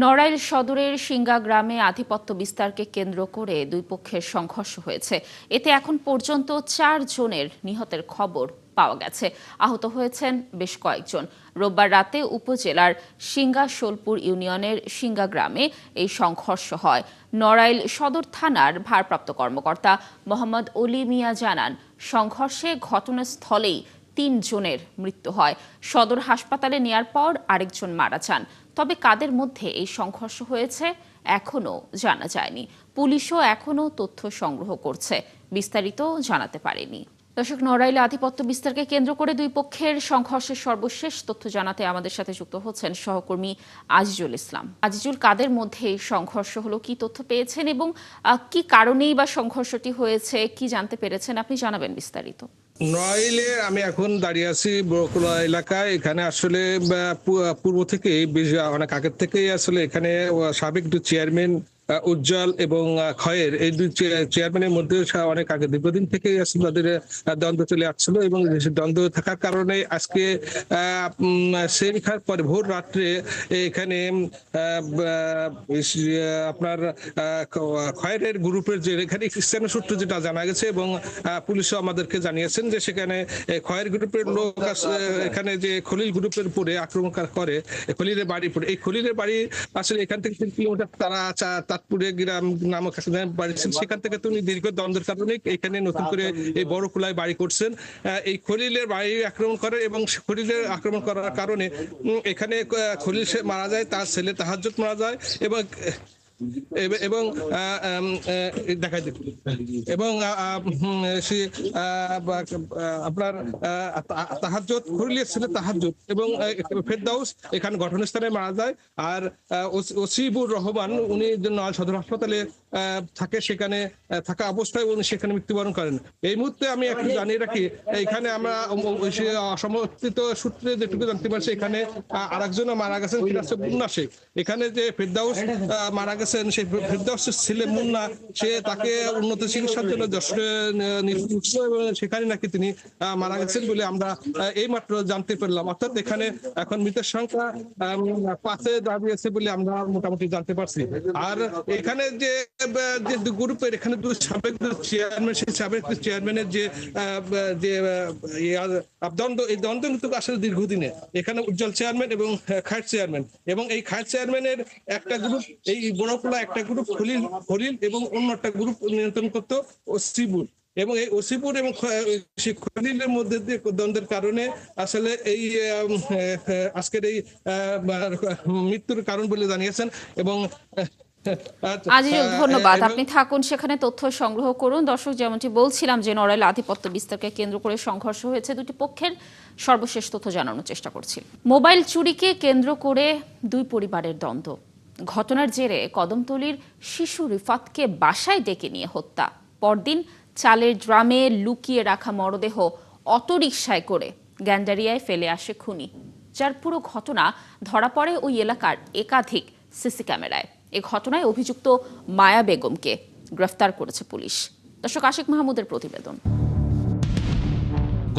নড়াইল সদরের সিঙ্গা গ্রামে আধিপত্য বিস্তারকে কেন্দ্র করে দুই পক্ষের সংঘর্ষ হয়েছে। এতে এখন পর্যন্ত 4 জনের নিহতের খবর পাওয়া গেছে। আহত হয়েছেন বেশ কয়েকজন। রোববার রাতে উপজেলার সিঙ্গা শোলপুর ইউনিয়নের সিঙ্গা গ্রামে এই সংঘর্ষ হয়। নড়াইল সদর থানার ভারপ্রাপ্ত কর্মকর্তা মোহাম্মদ অলি মিয়া জানান, সংঘর্ষে ঘটনাস্থলেই 3 জনের মৃত্যু হয়। সদর হাসপাতালে নেয়ার পর আরেকজন মারা যান। তবে কাদের মধ্যে এই সংঘর্ষ হয়েছে এখনো জানা যায়নি। পুলিশও এখনো তথ্য সংগ্রহ করছে, বিস্তারিত জানাতে পারেনি। দর্শক, নড়াইলে আধিপত্য বিস্তারকে কেন্দ্র করে দুই পক্ষের সংঘর্ষের সর্বশেষ তথ্য জানাতে আমাদের সাথে যুক্ত হচ্ছেন সহকর্মী আজিজুল ইসলাম। আজিজুল, কাদের মধ্যে এই সংঘর্ষ হলো, কি তথ্য পেয়েছেন এবং কি কারণেই বা সংঘর্ষটি হয়েছে, কি জানতে পেরেছেন, আপনি জানাবেন বিস্তারিত। নড়াইলে আমি এখন দাঁড়িয়ে আছি বড়কুলা এলাকায়। এখানে আসলে পূর্ব থেকে অনেক আগের থেকেই আসলে এখানে সাবেক চেয়ারম্যান উজ্জ্বল এবং খয়ের, এই দুই চেয়ারম্যানের মধ্যে অনেক আগে দীর্ঘদিন থেকে আসলে তাদের দ্বন্দ্ব চলে আসছিল এবং দ্বন্দ্ব থাকার কারণে আজকে সেখার পরে ভোর রাত্রে এখানে আপনার খয়ের গ্রুপের যে এখানে স্থানীয় সূত্র যেটা জানা গেছে এবং পুলিশও আমাদেরকে জানিয়েছেন যে সেখানে খয়ের গ্রুপের লোক এখানে যে খলিল গ্রুপের উপরে আক্রমণ করে খলিলের বাড়ি পড়ে। এই খলিলের বাড়ি আসলে এখান থেকে 3 কিলোমিটার তারা তাঁতপুরে গ্রাম নামক বাড়ি ছিল। সেখান থেকে তিনি দীর্ঘ দ্বন্দ্বের কারণে এখানে নতুন করে এই বড় কুলায় বাড়ি করছেন। এই খলিলের বাড়ি আক্রমণ করে এবং খলিলের আক্রমণ করার কারণে এখানে খলিল মারা যায়, তার ছেলে তাহাজ্জুদ মারা যায় এবং এবং দেখা এবং আপনার তাহাজ্জুদ খলিলের ছেলে তাহাজ্জুদ এবং ফেরদাউস এখানে ঘটনাস্থলে মারা যায়। আর ওসিবুর রহমান উনি সদর হাসপাতালে থাকে, সেখানে থাকা অবস্থায় উনি সেখানে মৃত্যুবরণ করেন। এই মুহূর্তে আমি একটু জানিয়ে রাখি, এখানে আমরা সমর্থিত সূত্রে যেটুকু জানতে পারছি এখানে আরেকজন মারা গেছেন, সেটা হচ্ছে মুন্না শেখ। এখানে যে ফেরদাউস মারা গেছেন, সেই ফেরদাউসের ছেলে মুন্না, সে তাকে উন্নত চিকিৎসার জন্য যশোরে নিয়ে এবং সেখানে নাকি তিনি মারা গেছেন বলে আমরা এই মাত্র জানতে পারলাম। অর্থাৎ এখানে এখন মৃতের সংখ্যা 5-এ দাঁড়িয়েছে বলে আমরা মোটামুটি জানতে পারছি। আর এখানে যে গ্রুপের এখানে সাবেক চেয়ারম্যান, সেই সাবেক চেয়ারম্যানের যে দ্বন্দ্ব, এই দ্বন্দ্ব কিন্তু আসলে দীর্ঘদিনে এখানে উজ্জ্বল চেয়ারম্যান এবং খায়ের চেয়ারম্যান, এবং এই খায়ের চেয়ারম্যানের একটা গ্রুপ, এই বড়কুলা একটা গ্রুপ খলিল এবং অন্য একটা গ্রুপ নিয়ন্ত্রণ করত ওসিপুর, এবং এই ওসিপুর এবং খলিলের মধ্যে দিয়ে দ্বন্দ্বের কারণে আসলে এই আজকের এই মৃত্যুর কারণ বলে জানিয়েছেন। এবং আজিজুল, ধন্যবাদ। আপনি থাকুন সেখানে, তথ্য সংগ্রহ করুন। দর্শক, যেমনটি বলছিলাম যে নড়াইল আধিপত্য বিস্তারকে কেন্দ্র করে সংঘর্ষ হয়েছে, দুটি পক্ষের সর্বশেষ তথ্য জানানোর চেষ্টা করছি। মোবাইল চুরিকে কেন্দ্র করে দুই পরিবারের দ্বন্দ্ব। ঘটনার জেরে কদমতলীর শিশু রিফাতকে বাসায় ডেকে নিয়ে হত্যা। পরদিন চালের ড্রামে লুকিয়ে রাখা মরদেহ অটোরিকশায় করে গ্যান্ডারিয়ায় ফেলে আসে খুনি, যার পুরো ঘটনা ধরা পড়ে ওই এলাকার একাধিক সিসি ক্যামেরায়। এ ঘটনায় অভিযুক্ত মায়া বেগমকে গ্রেফতার করেছে পুলিশ। দর্শক, আশিক মাহমুদের প্রতিবেদন।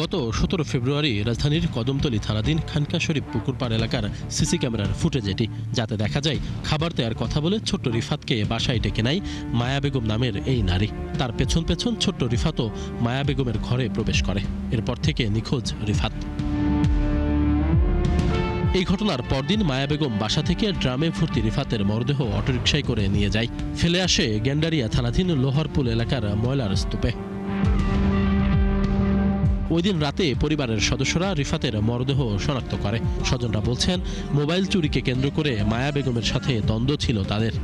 গত 17 ফেব্রুয়ারি রাজধানীর কদমতলী থানাধীন খানকা শরীফ পুকুরপাড় এলাকার সিসি ক্যামেরার ফুটেজ এটি, যাতে দেখা যায় খাবার দেওয়ার কথা বলে ছোট্ট রিফাতকে বাসায় ডেকে নেয় মায়া বেগম নামের এই নারী। তার পেছন পেছন ছোট্ট রিফাতও মায়া বেগমের ঘরে প্রবেশ করে। এরপর থেকে নিখোঁজ রিফাত। এই ঘটনার পরদিন মায়া বেগম বাসা থেকে ড্রামে ভর্তি রিফাতের মরদেহ অটোরিকশায় করে নিয়ে যায়, ফেলে আসে গ্যান্ডারিয়া থানাধীন লোহারপুল এলাকার ময়লার স্তূপে। ওই দিন রাতে পরিবারের সদস্যরা রিফাতের মরদেহ শনাক্ত করে। স্বজনরা বলছেন, মোবাইল চুরিকে কেন্দ্র করে মায়া বেগমের সাথে দ্বন্দ্ব ছিল তাদের।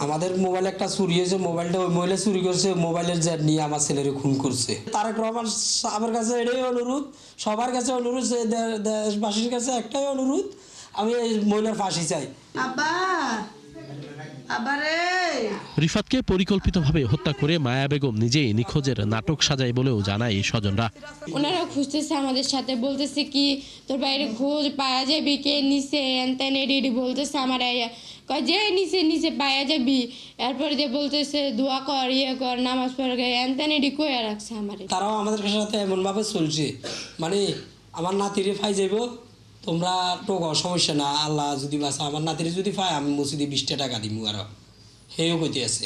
আমাদের মোবাইল একটা চুরি হয়েছে, মোবাইলটা ওই মহিলা চুরি করছে, মোবাইলের জেদ নিয়ে আমার ছেলের খুন করছে। তারেক রহমান সাহেবের কাছে এটাই অনুরোধ, সবার কাছে অনুরোধ, দেশবাসীর কাছে একটাই অনুরোধ, আমি এই মহিলার ফাঁসি চাই। রিফাতকে পরিকল্পিতভাবে হত্যা করে মায়া বেগম নিজেই নিখোঁজের নাটক সাজায় বলেও জানায় স্বজনরা। ওনারা খুঁজতেছে, আমাদের সাথে বলতেছে কি তোর বাইরে খোঁজ পাওয়া যাবে, কে নিচে এনতেন এডি বলতেছে। আমার কয় যে নিচে নিচে পায়া যাবি, এরপরে যে বলতেছে দোয়া কর, ইয়ে কর, নামাজ পড়, এনতেনেডি কইয়া রাখছে আমার। তারাও আমাদের সাথে এমনভাবে চলছে, মানে আমার নাতিরে ফাই যাইব, তোমরা টোকো, সমস্যা না, আল্লাহ যদি বাঁচা, আমার নাতিরে যদি পায় আমি মসজিদে 20 টাকা দিব, আরো হেও কইতে আছে।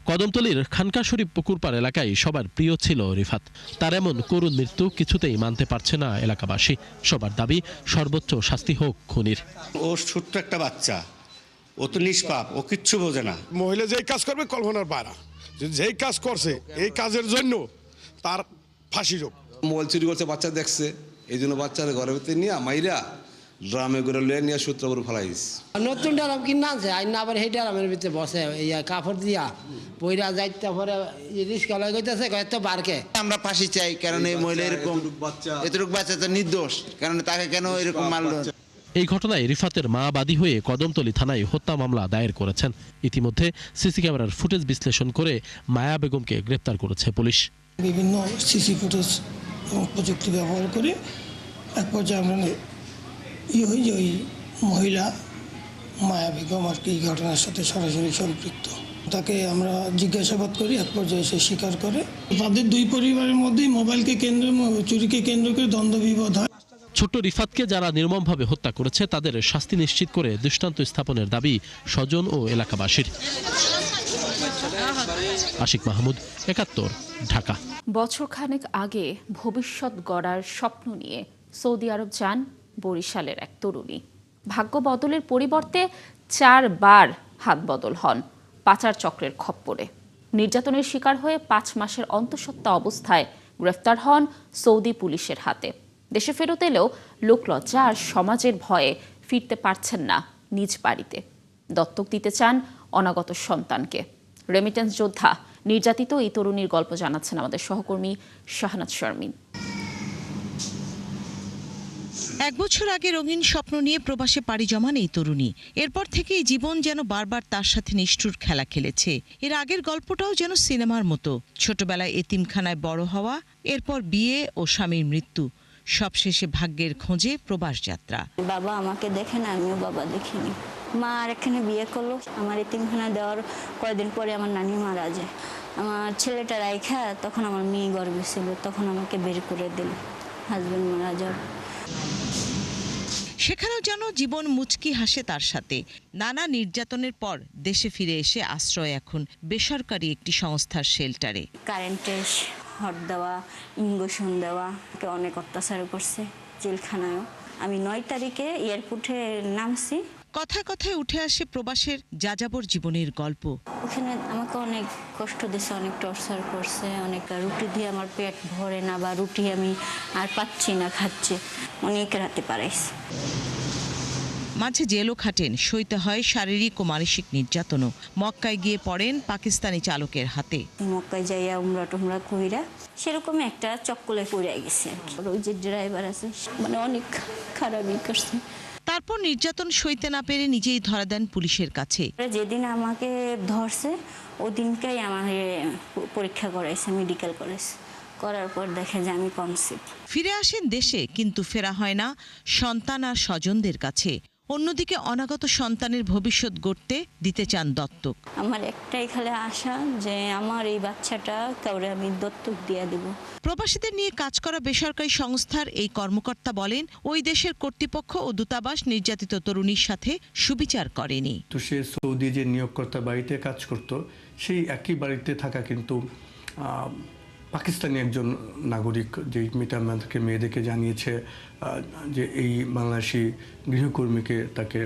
কদমতলীর খানকা শরীফ পুকুরপাড় এলাকায় সবার প্রিয় ছিল রিফাত। তার এমন করুণ মৃত্যু কিছুতেই মানতে পারছে না এলাকাবাসী। সবার দাবি সর্বোচ্চ শাস্তি হোক খুনির। ও ছোট্ট একটা বাচ্চা, ও তো নিষ্পাপ, ও কিচ্ছু বোঝে না। মহিলা যেই কাজ করবে কল্পনার বাইরে, যেই কাজ করছে এই কাজের জন্য তার ফাঁসি হোক। মোবাইল চুরি করছে, বাচ্চা দেখছে, এই জন্য বাচ্চার ঘরের ভিতরে নিয়ে মাইরা ড্রামে করে লয়ে নিয়ে সূত্র করে ফেলাইস। নতুন ড্রাম কিনা আছে, আইন আবার সেই ড্রামের ভিতরে বসে কাপড় দিয়া বইরা যাইতে পরে রিস্কা লয় গইতেছে কয়েকটা বারকে। আমরা ফাঁসি চাই, কারণ এই মহিলা এরকম এতটুকু বাচ্চা তো নির্দোষ, কারণ তাকে কেন এরকম মারলো। এই ঘটনায় রিফাতের মা বাদী হয়ে কদমতলী থানায় হত্যা মামলা দায়ের করেছেন। ইতিমধ্যে সিসি ক্যামেরার ফুটেজ বিশ্লেষণ করে মায়া বেগমকে গ্রেপ্তার করেছে পুলিশ। বিভিন্ন সিসি ফুটেজ এবং প্রযুক্তি ব্যবহার করে এক পর্যায়ে আমরা ওই মহিলা মায়া বেগম আর কি এই ঘটনার সাথে সরাসরি সম্পৃক্ত, তাকে আমরা জিজ্ঞাসাবাদ করি, এক পর্যায়ে সে স্বীকার করে। তাদের দুই পরিবারের মধ্যেই মোবাইলকে চুরিকে কেন্দ্র করে দ্বন্দ্ব বিবাদ হয়। ছোট্ট রিফাতকে যারা নির্মমভাবে হত্যা করেছে তাদের শাস্তি নিশ্চিত করে দৃষ্টান্ত স্থাপনের দাবি স্বজন ও এলাকাবাসীর। আশিক মাহমুদ, ৭১, ঢাকা। বছরখানেক আগে ভবিষ্যৎ গড়ার স্বপ্ন নিয়ে সৌদি আরব যান বরিশালের এক তরুণী। ভাগ্য বদলের পরিবর্তে 4 বার হাত বদল হন পাচার চক্রের খপ্পরে। নির্যাতনের শিকার হয়ে 5 মাসের অন্তঃসত্ত্বা অবস্থায় গ্রেফতার হন সৌদি পুলিশের হাতে। দেশে ফেরত এলেও লোকলজ্জা আর সমাজের ভয়ে ফিরতে পারছেন না নিজ বাড়িতে। দত্তক দিতে চান অনাগত সন্তানকে। রেমিটেন্স যোদ্ধা নির্যাতিত এই তরুণীর গল্প জানাচ্ছেন আমাদের সহকর্মী শাহনাজ শারমিন। 1 বছর আগে রঙিন স্বপ্ন নিয়ে প্রবাসে পাড়ি জমান এই তরুণী। এরপর থেকেই জীবন যেন বারবার তার সাথে নিষ্ঠুর খেলা খেলেছে। এর আগের গল্পটাও যেন সিনেমার মতো। ছোটবেলায় এতিমখানায় বড় হওয়া, এরপর বিয়ে ও স্বামীর মৃত্যু, সবশেষে ভাগ্যের খোঁজে প্রবাস যাত্রা। বাবা আমাকে দেখে না, আমিও বাবা দেখিনি। মা আর এখানে বিয়ে করলো, আমার এতিমখানা দেওয়ার কয়েকদিন পরে আমার নানি মারা যায়। আমার ছেলেটা রাইখা তখন আমার মেয়ে গর্ভে ছিল, তখন আমাকে বের করে দিল হাজবেন্ড মারা যাওয়ার। সেখানেও যেন জীবন মুচকি হাসে তার সাথে। নানা নির্যাতনের পর দেশে ফিরে এসে আশ্রয় এখন বেসরকারি একটি সংস্থার শেল্টারে। কারেন্টের হট দেওয়া, ইঞ্জেকশন দেওয়া, অনেক অত্যাচার করছে জেলখানায়ও। আমি 9 তারিখে এয়ারপোর্টে নামছি। কথায় কথায় উঠে আসে প্রবাসের যাযাবর জীবনের গল্প। ওখানে আমাকে অনেক কষ্ট দিয়েছে, অনেক টর্চার করছে, অনেক রুটি দিয়ে আমার পেট ভরে না, বা রুটি আমি আর পাচ্ছি না, খাচ্ছি, অনেক রাতে পারাইছে। মাঝে জেলও খাটেন, সইতে হয় শারীরিক ও মানসিক নির্যাতনও। মক্কায় গিয়ে পড়েন পাকিস্তানি চালকের হাতে। মক্কায় যাইয়া উমরা টুমরা কইরা সেরকম একটা চক্কলে পড়ে গেছে। ওই যে ড্রাইভার আছে মানে অনেক খারাপই করছে। তারপর নির্যাতন সইতে না পেরে নিজেই ধরা দেন পুলিশের কাছে। যেদিন আমাকে ধরছে ওদিনকেই আমার পরীক্ষা করাইছে, মেডিকেল করাইছে। করার পর দেখে যে আমি কনসিভ। ফিরে আসেন দেশে, কিন্তু ফেরা হয় না সন্তান আর স্বজনদের কাছে। অন্যদিকে অনাগত সন্তানের ভবিষ্যৎ গড়তে দিতে চান দত্তক। আমার একটাই খালি আশা যে আমার এই বাচ্চাটা কাউরে আমি দত্তক দিয়ে দেব। প্রবাসীদের নিয়ে কাজ করা বেসরকারি সংস্থার এই কর্মকর্তা বলেন, ওই দেশের কর্তৃপক্ষ ও দূতাবাস নির্যাতিত তরুণীর সাথে সুবিচার করেনি। তো সে সৌদি যে নিয়োগকর্তা বাড়িতে কাজ করত, সেই একই বাড়িতে থাকা কিন্তু পাকিস্তানি একজন নাগরিক, যে মেয়েদেরকে জানিয়েছে যে এই বাংলাদেশি গৃহকর্মীকে তাকে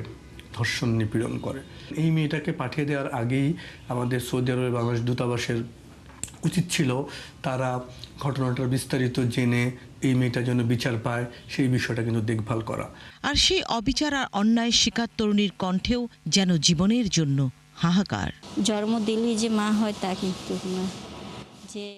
ধর্ষণ নিপীড়ন করে। এই মেয়েটাকে পাঠিয়ে দেওয়ার আগেই আমাদের সৌদি আরবের বাংলাদেশ দূতাবাসের উচিত ছিল তারা ঘটনাটার বিস্তারিত জেনে এই মেয়েটার জন্য বিচার পায় সেই বিষয়টা কিন্তু দেখভাল করা। আর সেই অবিচার আর অন্যায় শিকার তরুণীর কণ্ঠেও যেন জীবনের জন্য হাহাকার। জন্ম দিলেই যে মা হয় তা কিন্তু না।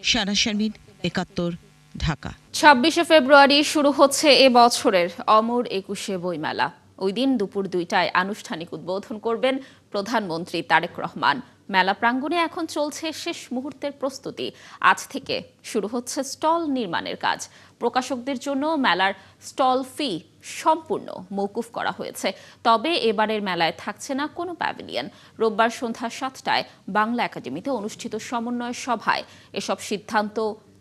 শাহনাজ শারমিন, ৭১, ঢাকা। 26শে ফেব্রুয়ারি শুরু হচ্ছে এ বছরের অমর 21শে বইমেলা। ওই দিন দুপুর 2টায় আনুষ্ঠানিক উদ্বোধন করবেন প্রধানমন্ত্রী তারেক রহমান। মেলা প্রাঙ্গণে এখন চলছে শেষ মুহূর্তের প্রস্তুতি। আজ থেকে শুরু হচ্ছে স্টল নির্মাণের কাজ। প্রকাশকদের জন্য মেলার স্টল ফি সম্পূর্ণ মওকুফ করা হয়েছে। তবে এবারের মেলায় থাকছে না কোনো প্যাভিলিয়ন। রোববার সন্ধ্যা 7টায় বাংলা একাডেমিতে অনুষ্ঠিত সমন্বয় সভায় এসব সিদ্ধান্ত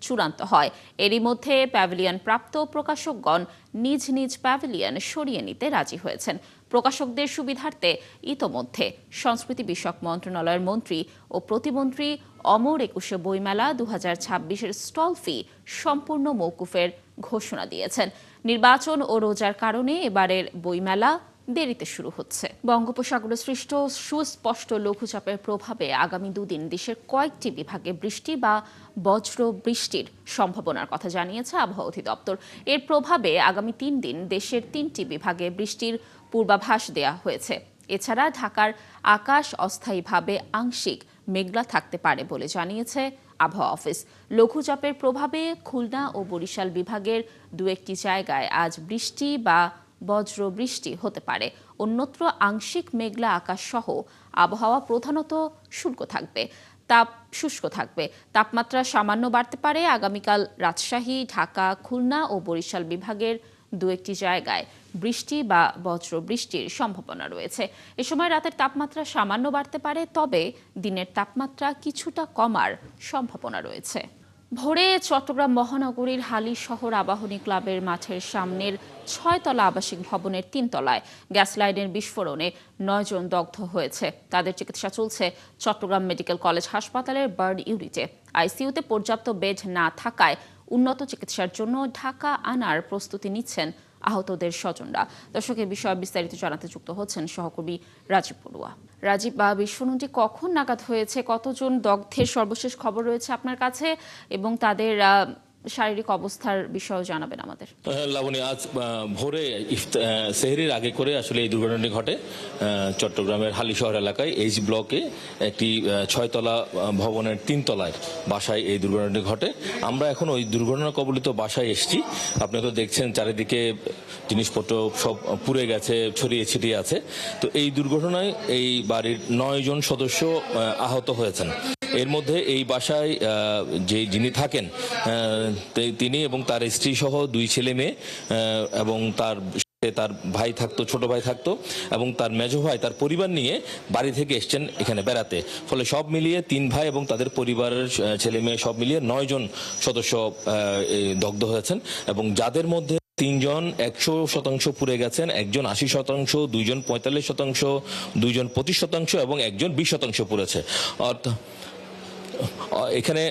চূড়ান্ত হয়। এরই মধ্যে প্যাভিলিয়ন প্রাপ্ত প্রকাশকগণ নিজ নিজ প্যাভিলিয়ন সরিয়ে নিতে রাজি হয়েছেন। প্রকাশকদের সুবিধার্থে ইতোমধ্যে সংস্কৃতি বিষয়ক মন্ত্রণালয়ের মন্ত্রী ও প্রতিমন্ত্রী অমর একুশে বইমেলা 2026-এর স্টল ফি সম্পূর্ণ মওকুফের ঘোষণা দিয়েছেন। নির্বাচন ও রোজার কারণে এবারের বইমেলা দেরিতে শুরু হচ্ছে। বঙ্গোপসাগরে সৃষ্ট সুস্পষ্ট লঘুচাপের প্রভাবে আগামী দুদিন দেশের কয়েকটি বিভাগে বৃষ্টি বা বজ্র বৃষ্টির সম্ভাবনার কথা জানিয়েছে আবহাওয়া অধিদপ্তর। এর প্রভাবে আগামী 3 দিন দেশের 3টি বিভাগে বৃষ্টির পূর্বাভাস দেওয়া হয়েছে। এছাড়া ঢাকার আকাশ অস্থায়ীভাবে আংশিক মেঘলা থাকতে পারে বলে জানিয়েছে আবহাওয়া অফিস। লঘুচাপের প্রভাবে খুলনা ও বরিশাল বিভাগের 2-1টি জায়গায় আজ বৃষ্টি বা বজ্র বৃষ্টি হতে পারে। অন্যত্র আংশিক মেঘলা আকাশ সহ আবহাওয়া প্রধানত শুষ্ক থাকবে। তাপমাত্রা সামান্য বাড়তে পারে। আগামীকাল রাজশাহী, ঢাকা, খুলনা ও বরিশাল বিভাগের 2-1টি জায়গায় বৃষ্টি বা বজ্র বৃষ্টির সম্ভাবনা রয়েছে। এ সময় রাতের তাপমাত্রা সামান্য বাড়তে পারে, তবে দিনের তাপমাত্রা কিছুটা কমার সম্ভাবনা রয়েছে। ভোরে চট্টগ্রাম মহানগরীর হালি শহর আবাহনী ক্লাবের মাঠের সামনের 6তলা আবাসিক ভবনের 3 তলায় গ্যাস লাইনের বিস্ফোরণে 9 জন দগ্ধ হয়েছে। তাদের চিকিৎসা চলছে চট্টগ্রাম মেডিকেল কলেজ হাসপাতালের বার্ন ইউনিটে। আইসিইউতে পর্যাপ্ত বেড না থাকায় উন্নত চিকিৎসার জন্য ঢাকা আনার প্রস্তুতি নিচ্ছেন আহতদের স্বজনরা। দর্শক, এই বিষয়ে বিস্তারিত জানাতে যুক্ত হচ্ছেন সহকর্মী রাজীব পড়ুয়া। রাজীব, বিস্ফোরণটি কখন নাগাদ হয়েছে, কতজন দগ্ধের সর্বশেষ খবর রয়েছে আপনার কাছে, এবং তাদের শারীরিক অবস্থার বিষয়েও জানাবেন আমাদের। লাবণী, আজ ভোরে সেহরির আগে করে আসলে এই দুর্ঘটনাটি ঘটে চট্টগ্রামের হালি শহর এলাকায় এইচ ব্লকে একটি 6তলা ভবনের 3 তলায় বাসায় এই দুর্ঘটনাটি ঘটে। আমরা এখন ওই দুর্ঘটনা কবলিত বাসায় এসেছি। আপনি তো দেখছেন চারিদিকে জিনিসপত্র সব পুড়ে গেছে, ছড়িয়ে ছিটিয়ে আছে। তো এই দুর্ঘটনায় এই বাড়ির 9 জন সদস্য আহত হয়েছেন। এর মধ্যে এই বাসায় যিনি থাকেন তিনি এবং তার স্ত্রী সহ 2 ছেলে মেয়ে এবং তার ভাই থাকতো, ছোট ভাই থাকতো, এবং তার মেজো ভাই তার পরিবার নিয়ে বাড়ি থেকে এসছেন এখানে বেড়াতে। ফলে সব মিলিয়ে 3 ভাই এবং তাদের পরিবারের ছেলে মেয়ে সব মিলিয়ে 9 জন সদস্য দগ্ধ হয়েছেন, এবং যাদের মধ্যে 3 জন 100% পুড়ে গেছেন, 1 জন 80%, 2 জন 45%, 2 জন 25% এবং 1 জন 20% পুড়েছে। এখানে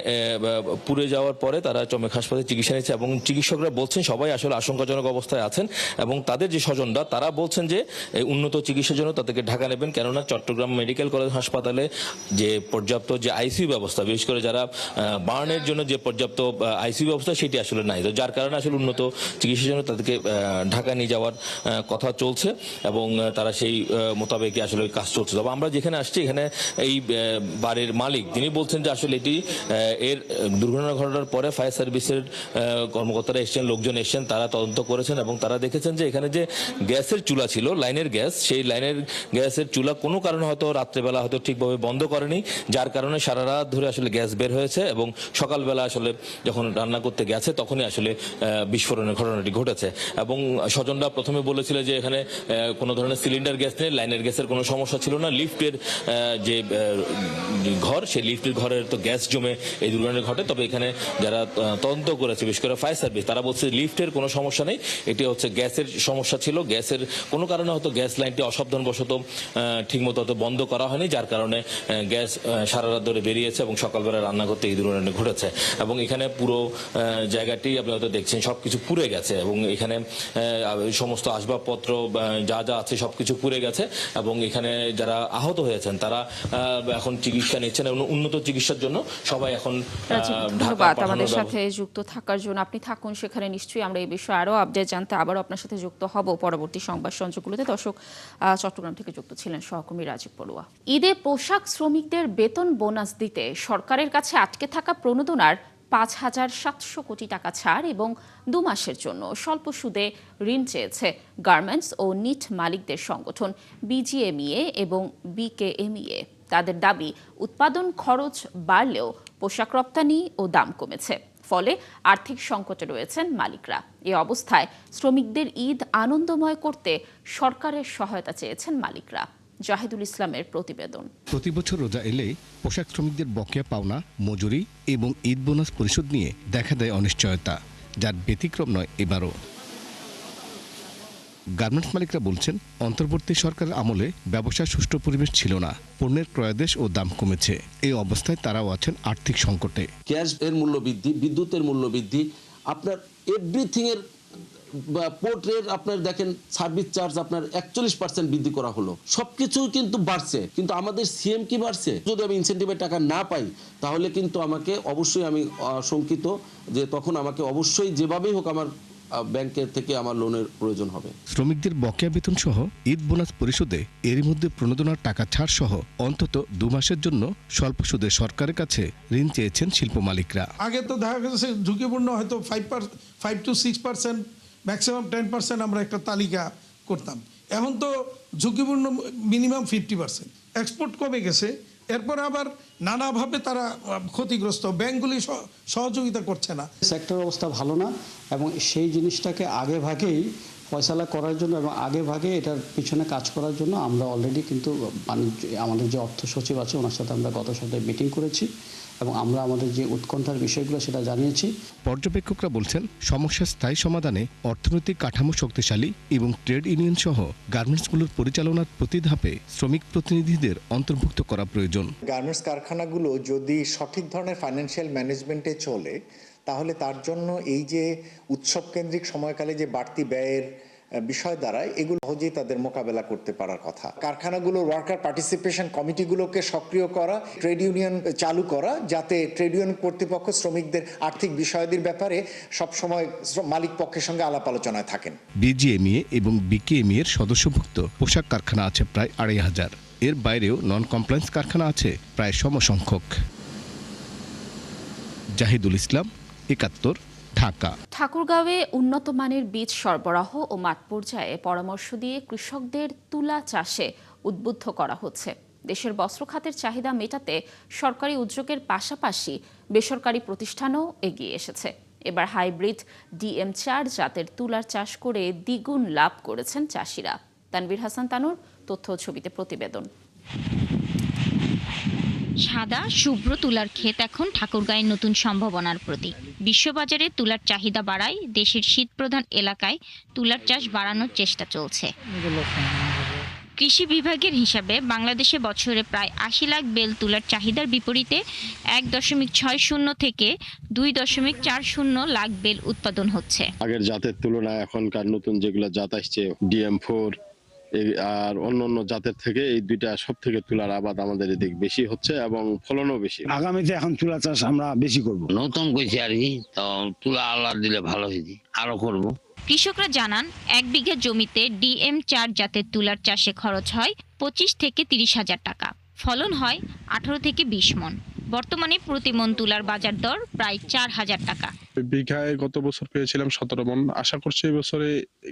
পুড়ে যাওয়ার পরে তারা চমেক হাসপাতালে চিকিৎসা নিচ্ছে, এবং চিকিৎসকরা বলছেন সবাই আসলে আশঙ্কাজনক অবস্থায় আছেন, এবং তাদের যে স্বজনরা তারা বলছেন যে উন্নত চিকিৎসার জন্য তাদেরকে ঢাকা নেবেন, কেননা চট্টগ্রাম মেডিকেল কলেজ হাসপাতালে যে পর্যাপ্ত যে আইসিইউ ব্যবস্থা, বিশেষ করে যারা বার্নের জন্য যে পর্যাপ্ত আইসিইউ ব্যবস্থা সেটি আসলে নাই। তো যার কারণে আসলে উন্নত চিকিৎসার জন্য তাদেরকে ঢাকা নিয়ে যাওয়ার কথা চলছে, এবং তারা সেই মোতাবেকই আসলে কাজ চলছে। তবে আমরা যেখানে আসছি এখানে এই বাড়ির মালিক তিনি বলছেন যে আসলে এটি এর দুর্ঘটনা ঘটার পরে ফায়ার সার্ভিসের কর্মকর্তারা এসেছেন, লোকজন এসেছেন, তারা তদন্ত করেছেন, এবং তারা দেখেছেন যে এখানে যে গ্যাসের চুলা ছিল, লাইনের গ্যাস, সেই লাইনের গ্যাসের চুলা কোনো কারণে হয়তো রাত্রেবেলা হয়তো ঠিকভাবে বন্ধ করেনি, যার কারণে সারা রাত ধরে আসলে গ্যাস বের হয়েছে, এবং সকালবেলা আসলে যখন রান্না করতে গেছে তখনই আসলে বিস্ফোরণের ঘটনাটি ঘটেছে। এবং স্বজনরা প্রথমে বলেছিল যে এখানে কোনো ধরনের সিলিন্ডার গ্যাস নেই, লাইনের গ্যাসের কোনো সমস্যা ছিল না, লিফটের যে ঘর, সেই লিফটের ঘরের তো গ্যাস জমে এই দুর্ঘটনা ঘটে। তবে এখানে যারা তদন্ত করেছে, বিশেষ করে ফায়ার সার্ভিস, তারা বলছে লিফটের কোনো সমস্যা নেই, এটি হচ্ছে গ্যাসের সমস্যা ছিল। গ্যাসের কোনো কারণে হয়তো গ্যাস লাইনটি অসাবধানবশত ঠিকমতো হয়তো বন্ধ করা হয়নি, যার কারণে গ্যাস সারা রাত ধরে বেরিয়েছে, এবং সকালবেলা রান্না করতে এই দুর্ঘটনা ঘটেছে। এবং এখানে পুরো জায়গাটি আপনি হয়তো দেখছেন সবকিছু পুড়ে গেছে, এবং এখানে সমস্ত আসবাবপত্র যা যা আছে সবকিছু পুড়ে গেছে, এবং এখানে যারা আহত হয়েছেন তারা এখন চিকিৎসা নিচ্ছেন, এবং উন্নত চিকিৎসার জন্য সবাই এখন। ধন্যবাদ আমাদের সাথে যুক্ত থাকার জন্য। আপনি থাকুন সেখানে, নিশ্চয়ই আমরা এই বিষয়ে আরো আপডেট জানতে আবারও আপনার সাথে যুক্ত হব পরবর্তী সংবাদ সংযোগগুলোতে। দর্শক, চট্টগ্রাম থেকে যুক্ত ছিলেন সহকর্মী রাজীব পড়ুয়া। ঈদে পোশাক শ্রমিকদের বেতন বোনাস দিতে সরকারের কাছে আটকে থাকা প্রণোদনার 5,700 কোটি টাকা ছাড় এবং 2 মাসের জন্য স্বল্প সুদে ঋণ চেয়েছে গার্মেন্টস ও নিট মালিকদের সংগঠন বিজিএমইএ এবং বিকেএমইএ। তাদের দাবি, উৎপাদন খরচ বাড়লেও পোশাক রপ্তানি ও দাম কমেছে, ফলে আর্থিক সংকটে রয়েছেন মালিকরা। এই অবস্থায় শ্রমিকদের ঈদ আনন্দময় করতে সরকারের সহায়তা চেয়েছেন মালিকরা। জাহিদুল ইসলামের প্রতিবেদন। প্রতি বছর রোজা এলে পোশাক শ্রমিকদের বকেয়া পাওনা, মজুরি এবং ঈদ বোনাস পরিশোধ নিয়ে দেখা দেয় অনিশ্চয়তা, যার ব্যতিক্রম নয় এবারও। গার্মেন্টস মালিকরা বলছেন, অন্তর্বর্তী সরকারের আমলে ব্যবসার সুষ্ঠু পরিবেশ ছিল না, পণ্যের ক্রয়াদেশ ও দাম কমেছে। এই অবস্থায় তারাও আছেন আর্থিক সংকটে। গ্যাস এর মূল্য বৃদ্ধি, বিদ্যুতের মূল্য বৃদ্ধি, আপনার এভরিথিং এর পোর্টের আপনার দেখেন সার্ভিস চার্জ আপনার 41% বৃদ্ধি করা হলো। সবকিছু কিন্তু বাড়ছে, কিন্তু আমাদের সিএম কি বাড়ছে? যদি আমি ইনসেন্টিভের টাকা না পাই তাহলে কিন্তু আমাকে অবশ্যই, আমি শঙ্কিত যে তখন আমাকে অবশ্যই যেভাবেই হোক আমার ব্যাংকের থেকে আমার লোনের প্রয়োজন হবে। শ্রমিকদের বকেয়া বেতন সহ ঈদ বোনাস পরিশোধে এরই মধ্যে প্রণোদনার টাকা ছাড় সহ অন্তত 2 মাসের জন্য স্বল্প সুদে সরকারের কাছে ঋণ চেয়েছেন শিল্প মালিকরা। আগে তো দেখা গেছে ঝুঁকিপূর্ণ হয়তো 5 to 6%, ম্যাক্সিমাম 10% আমরা একটা তালিকা করতাম। এখন তো ঝুঁকিপূর্ণ মিনিমাম 50%। এক্সপোর্ট কমে গেছে, এরপর আবার নানাভাবে তারা ক্ষতিগ্রস্ত, ব্যাংকগুলি সহযোগিতা করছে না। সেক্টর অবস্থা ভালো না এবং সেই জিনিসটাকে আগে ভাগেই ফয়সালা করার জন্য এবং আগে ভাগে এটার পিছনে কাজ করার জন্য আমরা অলরেডি কিন্তু বাণিজ্য, আমাদের যে অর্থ সচিব আছে ওনার সাথে আমরা গত সপ্তাহে মিটিং করেছি এবং আমরা আমাদের যে উৎকণ্ঠার বিষয়গুলো সেটা জানিয়েছি। পর্যবেক্ষকরা বলছেন, সমস্যার স্থায়ী সমাধানে অর্থনৈতিক কাঠামো শক্তিশালী এবং ট্রেড ইউনিয়ন সহ গার্মেন্টসগুলোর পরিচালনার প্রতি ধাপে শ্রমিক প্রতিনিধিদের অন্তর্ভুক্ত করা প্রয়োজন। গার্মেন্টস কারখানাগুলো যদি সঠিক ধরনের ফাইন্যান্সিয়াল ম্যানেজমেন্টে চলে, তাহলে তার জন্য এই যে উৎসব কেন্দ্রিক সময়কালে যে বাড়তি ব্যয়ের বিষয় দ্বারাই এগুলো সহজেই তাদের মোকাবেলা করতে পারার কথা। কারখানাগুলোর ওয়ার্কার পার্টিসিপেশন কমিটিগুলোকে সক্রিয় করা, ট্রেড ইউনিয়ন চালু করা, যাতে ট্রেড ইউনিয়ন কর্তৃপক্ষ শ্রমিকদের আর্থিক বিষয়াদির ব্যাপারে সবসময় মালিক পক্ষের সঙ্গে আলাপ আলোচনায় থাকেন। বিজিএমইএ এবং বিকেএমইএ এর সদস্যভুক্ত পোশাক কারখানা আছে প্রায় 2500। এর বাইরেও নন কমপ্লায়েন্স কারখানা আছে প্রায় সমসংখ্যক। জাহিদুল ইসলাম, 71, ঢাকা। ঠাকুরগাঁওয়ে উন্নত মানের বীজ সরবরাহ ও মাঠ পর্যায়ে পরামর্শ দিয়ে কৃষকদের তুলা চাষে উদ্বুদ্ধ করা হচ্ছে। দেশের বস্ত্র খাতের চাহিদা মেটাতে সরকারি উদ্যোগের পাশাপাশি বেসরকারি প্রতিষ্ঠানও এগিয়ে এসেছে। এবার হাইব্রিড DM4 জাতের তুলার চাষ করে দ্বিগুণ লাভ করেছেন চাষিরা। তানভীর হাসান তানুর তথ্য ছবিতে প্রতিবেদন। সাদা শুভ্র তুলার ক্ষেত এখন ঠাকুরগাঁয়ের নতুন সম্ভাবনার প্রতীক। বিশ্ববাজারে তুলার চাহিদা বাড়ায় দেশের শীতপ্রধান এলাকায় তুলার চাষ বাড়ানোর চেষ্টা চলছে। কৃষি বিভাগের হিসাবে বাংলাদেশে বছরে প্রায় 80 লাখ বেল তুলার চাহিদার বিপরীতে 1.60 থেকে 2.40 লাখ বেল উৎপাদন হচ্ছে। আগের জাতের তুলনায় এখনকার নতুন যেগুলো জাত আসছে DM4 আর অন্য জাতের থেকে এই দুইটা সব থেকে তুলার আবাদ আমাদের এদিক বেশি হচ্ছে এবং ফলনও বেশি। আগামীতে এখন তুলা চাষ আমরা বেশি করব। নতুন কইছি আর কি, তো তুলা আল্লাহ দিলে ভালো হয়েছে, আরো করব। কৃষকরা জানান 1 বিঘা জমিতে DM4 জাতের তুলার চাষে খরচ হয় 25 থেকে 30 হাজার টাকা, ফলন হয় 18 থেকে 20 মণ। বর্তমানে প্রতি মণ তুলার বাজার দর প্রায় 4000 টাকা। বিঘায় গত বছর পেয়েছিলাম 17 মণ, আশা করছি এবছরে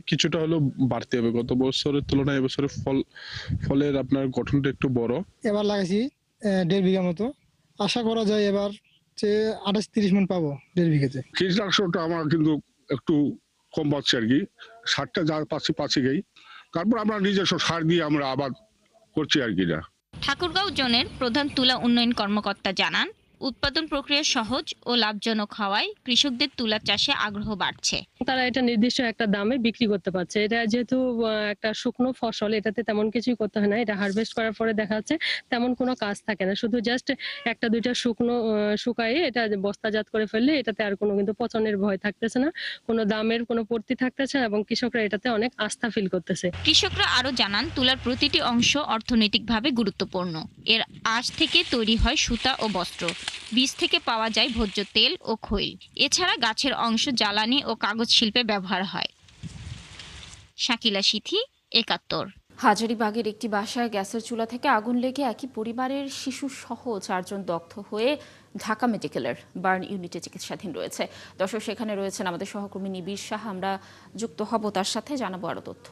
কিছুটা হলেও বাড়তে হবে। গত বছরের তুলনায় এবছরে ফলের আপনার গঠনটা একটু বড়। এবার লাগাইছি 1.5 বিঘা মতো, আশা করা যায় এবার যে 28-30 মণ পাবো 1.5 বিঘাতে। কীটনাশকটা আমার কিন্তু একটু কম পাচ্ছি আর কি, সারটা যা পাচ্ছি গাই, তারপর আমরা নিজস্ব সার দিয়ে আমরা আবাদ করছি আর কি। না, ঠাকুরগাঁও জোনের প্রধান তুলা উন্নয়ন কর্মকর্তা জানান, উৎপাদন প্রক্রিয়া সহজ ও লাভজনক হওয়ায় কৃষকদের তুলা চাষে আগ্রহ বাড়ছে। তারা এটা নির্দিষ্ট একটা দামে বিক্রি করতে পারছে। এটা যেহেতু একটা শুকনো ফসল, এটাতে তেমন কিছুই করতে হয় না। এটা হারভেস্ট করার পরে দেখা যাচ্ছে তেমন কোনো কাজ থাকে না, শুধু জাস্ট একটা দুইটা শুকায়ে এটা বস্তাজাত করে ফেললে এটাতে আর কোনো কিন্তু পচনের ভয় থাকতেছে না, কোনো দামের কোনো পড়তি থাকতেছে না এবং কৃষকরা এটাতে অনেক আস্থা ফিল করতেছে। কৃষকরা আরো জানান, তুলার প্রতিটি অংশ অর্থনৈতিকভাবে গুরুত্বপূর্ণ। এর আঁশ থেকে তৈরি হয় সুতা ও বস্ত্র, বীজ থেকে পাওয়া যায় ভোজ্য তেল ও খৈল। এছাড়া গাছের অংশ জ্বালানি ও কাগজ শিল্পে ব্যবহার হয়। শাকিলা সিথি, 71। হাজারীবাগের একটি বাসায় গ্যাসের চুলা থেকে আগুন লেগে একই পরিবারের শিশু সহ 4 জন দগ্ধ হয়ে ঢাকা মেডিকেলের বার্ন ইউনিটে চিকিৎসাধীন রয়েছে। দর্শক, সেখানে রয়েছেন আমাদের সহকর্মী নিবিড় শাহ, আমরা যুক্ত হব তার সাথে, জানাবো আরো তথ্য।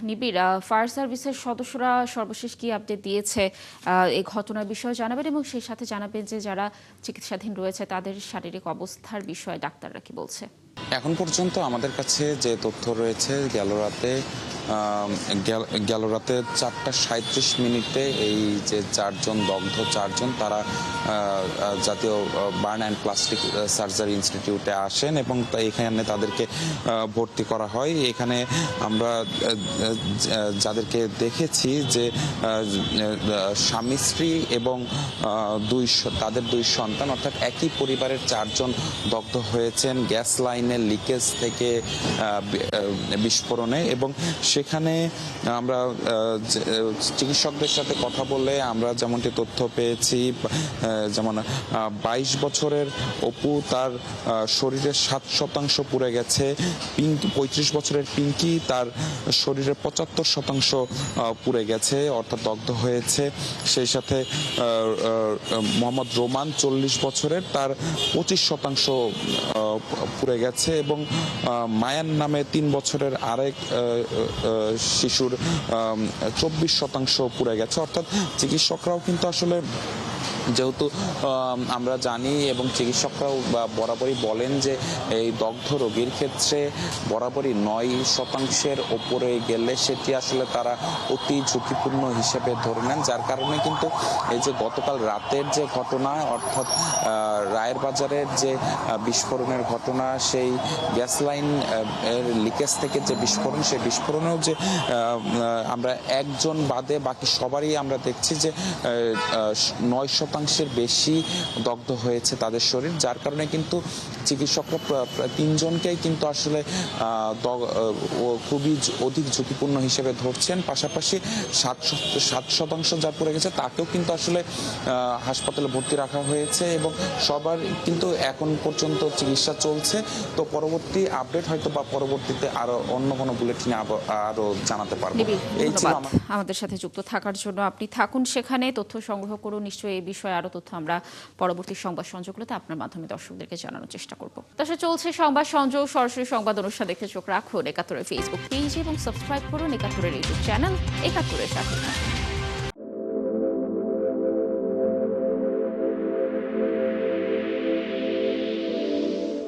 নিবিড়, ফায়ার সার্ভিসের সদস্যরা সর্বশেষ কি আপডেট দিয়েছে এই ঘটনার বিষয়ে জানাবেন, এবং সেই সাথে জানাবেন যে যারা চিকিৎসাধীন রয়েছে তাদের শারীরিক অবস্থার বিষয়ে ডাক্তাররা কি বলছে। এখন পর্যন্ত আমাদের কাছে যে তথ্য রয়েছে, গেল রাতে 4:37 এই যে 4 জন দগ্ধ 4 জন, তারা জাতীয় বার্ন অ্যান্ড প্লাস্টিক সার্জারি ইনস্টিটিউটে আসেন এবং এখানে তাদেরকে ভর্তি করা হয়। এখানে আমরা যাদেরকে দেখেছি যে স্বামী স্ত্রী এবং তাদের 2 সন্তান, অর্থাৎ একই পরিবারের 4 জন দগ্ধ হয়েছেন গ্যাস লাইনের লিকেজ থেকে বিস্ফোরণে। এবং সেখানে আমরা চিকিৎসকদের সাথে কথা বলে আমরা যেমনটি তথ্য পেয়েছি, যেমন 22 বছরের অপু, তার শরীরের 7% পুড়ে গেছে। 35 বছরের পিঙ্কি, তার শরীরের 75% পুড়ে গেছে, অর্থাৎ দগ্ধ হয়েছে। সেই সাথে মোহাম্মদ রোমান 40 বছরের, তার 25% পুড়ে গেছে। এবং মায়ান নামে 3 বছরের আরেক শিশুর 24% পুড়ে গেছে। অর্থাৎ চিকিৎসকরাও কিন্তু আসলে, যেহেতু আমরা জানি এবং চিকিৎসকরাও বরাবরই বলেন যে এই দগ্ধ রোগীর ক্ষেত্রে বরাবরই 9% ওপরে গেলে সেটি আসলে তারা অতি ঝুঁকিপূর্ণ হিসেবে ধরে নেন। যার কারণে কিন্তু এই যে গতকাল রাতের যে ঘটনা, অর্থাৎ রায়ের বাজারের যে বিস্ফোরণের ঘটনা, সেই গ্যাস লাইন এর লিকেজ থেকে যে বিস্ফোরণ, সেই বিস্ফোরণেও যে আমরা একজন বাদে বাকি সবারই আমরা দেখছি যে 9% বেশি দগ্ধ হয়েছে তাদের শরীর। যার কারণে কিন্তু চিকিৎসকরা 3 জনকেই কিন্তু আসলে খুবই অধিক ঝুঁকিপূর্ণ হিসেবে ধরছেন। পাশাপাশি 7% যার পড়ে গেছে তাকেও কিন্তু আসলে হাসপাতালে ভর্তি রাখা হয়েছে এবং সবার কিন্তু এখন পর্যন্ত চিকিৎসা চলছে। তো পরবর্তী আপডেট হয়তো বা পরবর্তীতে আরো অন্য কোনো বুলেটিনে আরো জানাতে পারবো। এই ছিল আমাদের সাথে যুক্ত থাকার জন্য। আপনি থাকুন সেখানে, তথ্য সংগ্রহ করুন। নিশ্চয়ই এই বিষয়ে আরো তথ্য আমরা পরবর্তী সংবাদ সংযোগগুলোতে আপনার মাধ্যমে দর্শকদেরকে জানানোর চেষ্টা করব। তাছাড়া চলছে সংবাদ সংযোগ, সরাসরি সংবাদ অনুষ্ঠান দেখতে চোখ রাখুন ৭১-এর ফেসবুক পেজ এবং সাবস্ক্রাইব করুন ৭১-এর ইউটিউব চ্যানেল ৭১-এর সাথে।